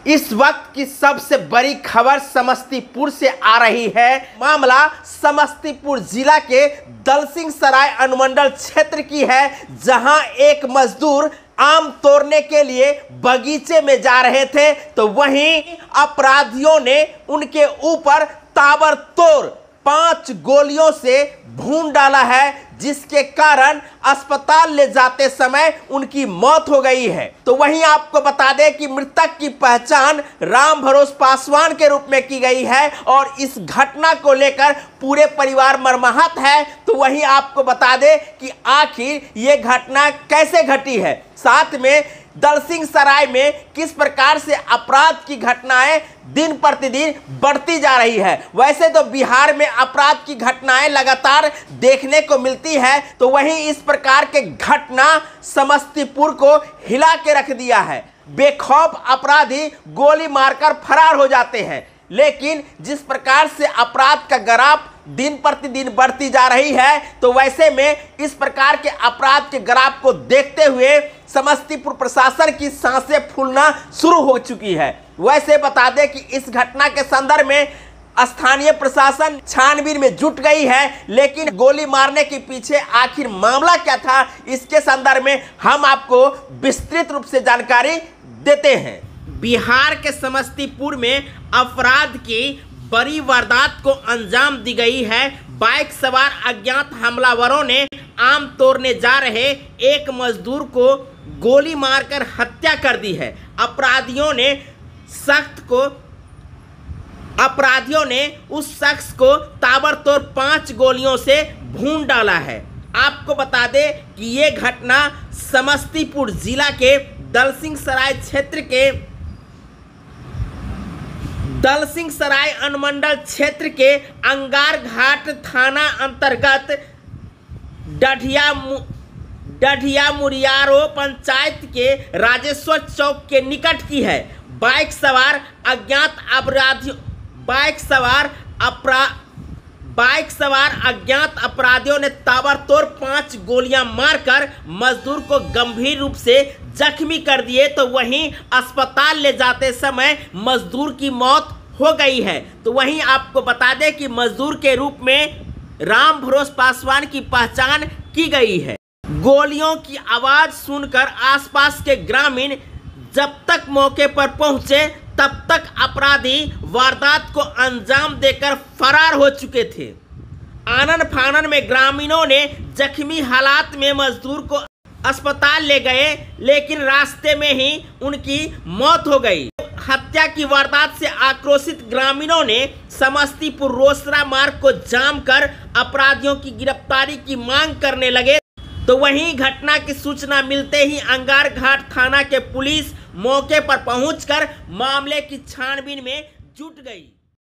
इस वक्त की सबसे बड़ी खबर समस्तीपुर से आ रही है। मामला समस्तीपुर जिला के दलसिंहसराय अनुमंडल क्षेत्र की है, जहां एक मजदूर आम तोड़ने के लिए बगीचे में जा रहे थे, तो वहीं अपराधियों ने उनके ऊपर ताबड़तोड़ 5 गोलियों से भून डाला है, जिसके कारण अस्पताल ले जाते समय उनकी मौत हो गई है। तो वहीं आपको बता दें कि मृतक की पहचान राम भरोस पासवान के रूप में की गई है और इस घटना को लेकर पूरे परिवार मर्माहत है। तो वहीं आपको बता दें कि आखिर ये घटना कैसे घटी है, साथ में दलसिंहसराय में किस प्रकार से अपराध की घटनाएं दिन प्रतिदिन बढ़ती जा रही है। वैसे तो बिहार में अपराध की घटनाएं लगातार देखने को मिलती है, तो वहीं इस प्रकार के घटना समस्तीपुर को हिला के रख दिया है। बेखौफ अपराधी गोली मारकर फरार हो जाते हैं, लेकिन जिस प्रकार से अपराध का ग्राफ दिन प्रतिदिन बढ़ती जा रही है, तो वैसे में इस प्रकार के अपराध के ग्राफ को देखते हुए समस्तीपुर प्रशासन की सांसें फूलना शुरू हो चुकी है। वैसे बता दें कि इस घटना के संदर्भ में स्थानीय प्रशासन छानबीन में जुट गई है, लेकिन गोली मारने के पीछे आखिर मामला क्या था, इसके संदर्भ में हम आपको विस्तृत रूप से जानकारी देते हैं। बिहार के समस्तीपुर में अपराध की बड़ी वारदात को अंजाम दी गई है। बाइक सवार अज्ञात हमलावरों ने आम तोड़ने जा रहे एक मजदूर को गोली मारकर हत्या कर दी है। अपराधियों ने उस शख्स को ताबड़तोड़ 5 गोलियों से भून डाला है। आपको बता दें कि ये घटना समस्तीपुर जिला के दलसिंहसराय क्षेत्र के दलसिंहसराय अनुमंडल क्षेत्र के अंगार घाट थाना अंतर्गत डढ़िया मुरियारो पंचायत के राजेश्वर चौक के निकट की है। बाइक सवार अज्ञात अपराधियों ने ताबड़तोड़ 5 गोलियां मारकर मजदूर को गंभीर रूप से जख्मी कर दिए, तो वहीं अस्पताल ले जाते समय मजदूर की मौत हो गई है। तो वहीं आपको बता दें कि मजदूर के रूप में राम भरोस पासवान की पहचान की गई है। गोलियों की आवाज सुनकर आसपास के ग्रामीण जब तक मौके पर पहुंचे, तब तक अपराधी वारदात को अंजाम देकर फरार हो चुके थे। आनन फानन में ग्रामीणों ने जख्मी हालात में मजदूर को अस्पताल ले गए, लेकिन रास्ते में ही उनकी मौत हो गई। हत्या की वारदात से आक्रोशित ग्रामीणों ने समस्तीपुर रोसड़ा मार्ग को जाम कर अपराधियों की गिरफ्तारी की मांग करने लगे। तो वहीं घटना की सूचना मिलते ही अंगार घाट थाना के पुलिस मौके पर पहुंचकर मामले की छानबीन में जुट गई।